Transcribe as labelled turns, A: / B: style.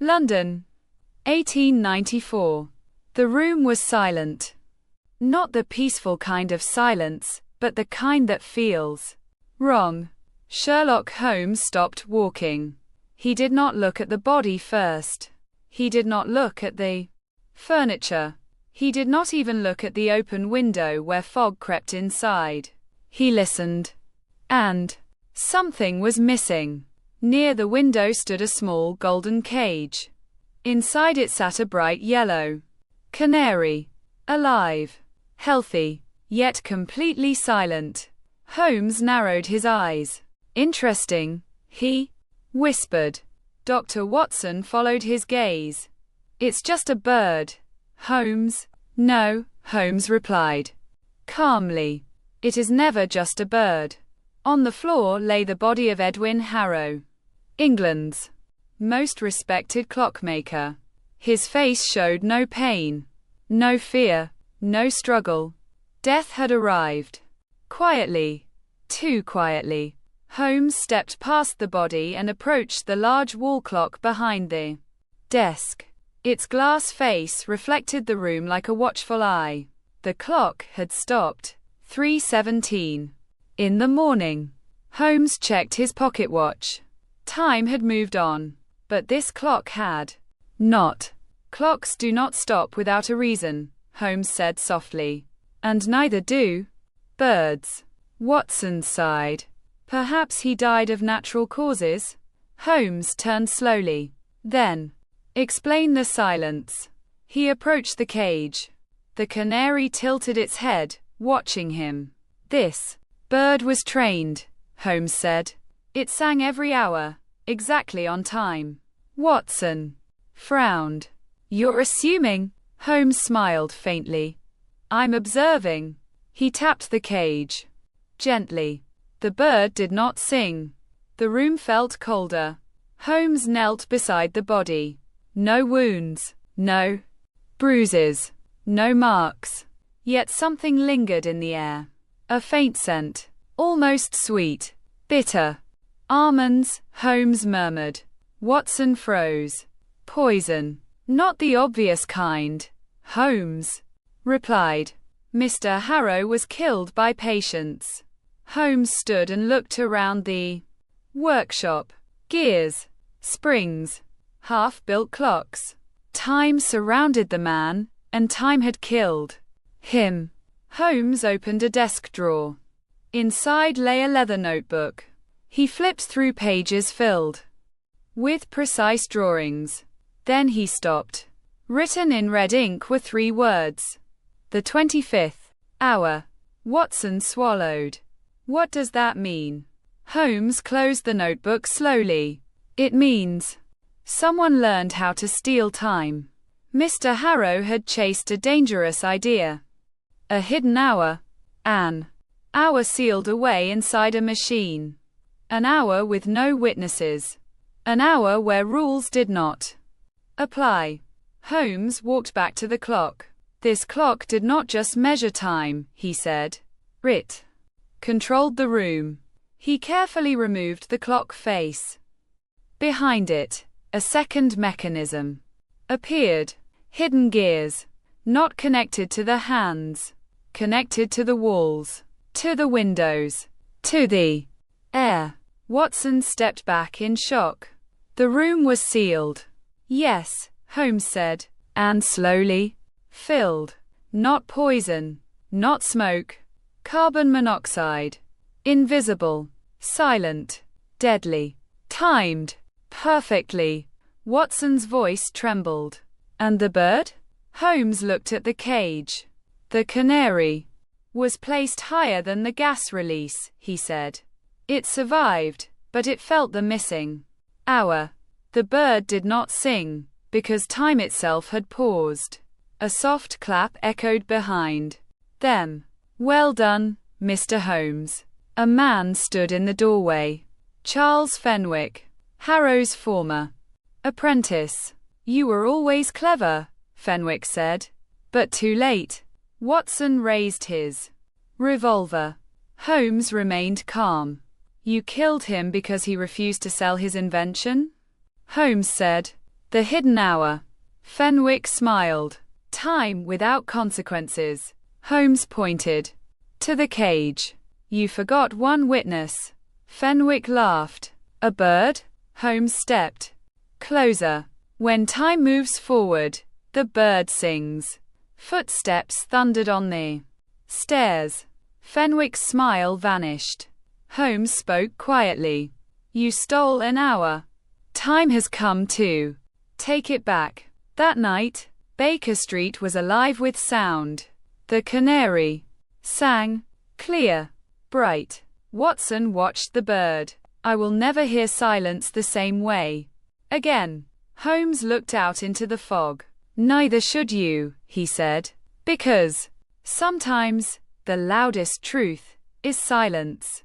A: London, 1894. The room was silent. Not the peaceful kind of silence, but the kind that feels wrong. Sherlock Holmes stopped walking. He did not look at the body first. He did not look at the furniture. He did not even look at the open window where fog crept inside. He listened. And something was missing. Near the window stood a small golden cage. Inside it sat a bright yellow canary. Alive, healthy, yet completely silent. Holmes narrowed his eyes. Interesting, he whispered. Dr. Watson followed his gaze. It's just a bird. Holmes. No, Holmes replied calmly. It is never just a bird. On the floor lay the body of Edwin Harrow, England's most respected clockmaker. His face showed no pain, no fear, no struggle. Death had arrived. Quietly, too quietly. Holmes stepped past the body and approached the large wall clock behind the desk. Its glass face reflected the room like a watchful eye. The clock had stopped. 3:17 in the morning. Holmes checked his pocket watch. Time had moved on, but this clock had not. Clocks do not stop without a reason, Holmes said softly. And neither do birds. Watson sighed. Perhaps he died of natural causes? Holmes turned slowly. Then, explain the silence. He approached the cage. The canary tilted its head, watching him. This bird was trained, Holmes said. It sang every hour, exactly on time. Watson frowned. You're assuming? Holmes smiled faintly. I'm observing. He tapped the cage gently. The bird did not sing. The room felt colder. Holmes knelt beside the body. No wounds, no bruises, no marks. Yet something lingered in the air. A faint scent, almost sweet, bitter. Almonds, Holmes murmured. Watson froze. Poison. Not the obvious kind, Holmes replied. Mr. Harrow was killed by patients. Holmes stood and looked around the workshop. Gears, springs, half-built clocks. Time surrounded the man, and time had killed him. Holmes opened a desk drawer. Inside lay a leather notebook. He flipped through pages filled with precise drawings. Then he stopped. Written in red ink were 3 words. The 25th hour. Watson swallowed. What does that mean? Holmes closed the notebook slowly. It means someone learned how to steal time. Mr. Harrow had chased a dangerous idea. A hidden hour. An hour sealed away inside a machine. An hour with no witnesses. An hour where rules did not apply. Holmes walked back to the clock. This clock did not just measure time, he said. It controlled the room. He carefully removed the clock face. Behind it, a second mechanism appeared. Hidden gears. Not connected to the hands. Connected to the walls. To the windows. To the air. Watson stepped back in shock. The room was sealed. Yes, Holmes said, and slowly filled. Not poison. Not smoke. Carbon monoxide. Invisible. Silent. Deadly. Timed. Perfectly. Watson's voice trembled. And the bird? Holmes looked at the cage. The canary was placed higher than the gas release, he said. It survived, but it felt the missing hour. The bird did not sing, because time itself had paused. A soft clap echoed behind them. Well done, Mr. Holmes. A man stood in the doorway. Charles Fenwick, Harrow's former apprentice. You were always clever, Fenwick said. But too late. Watson raised his revolver. Holmes remained calm. You killed him because he refused to sell his invention? Holmes said. The hidden hour. Fenwick smiled. Time without consequences. Holmes pointed to the cage. You forgot one witness. Fenwick laughed. A bird? Holmes stepped closer. When time moves forward, the bird sings. Footsteps thundered on the stairs. Fenwick's smile vanished. Holmes spoke quietly. You stole an hour. Time has come to take it back. That night, Baker Street was alive with sound. The canary sang, clear, bright. Watson watched the bird. I will never hear silence the same way again. Holmes looked out into the fog. Neither should you, he said, because sometimes the loudest truth is silence.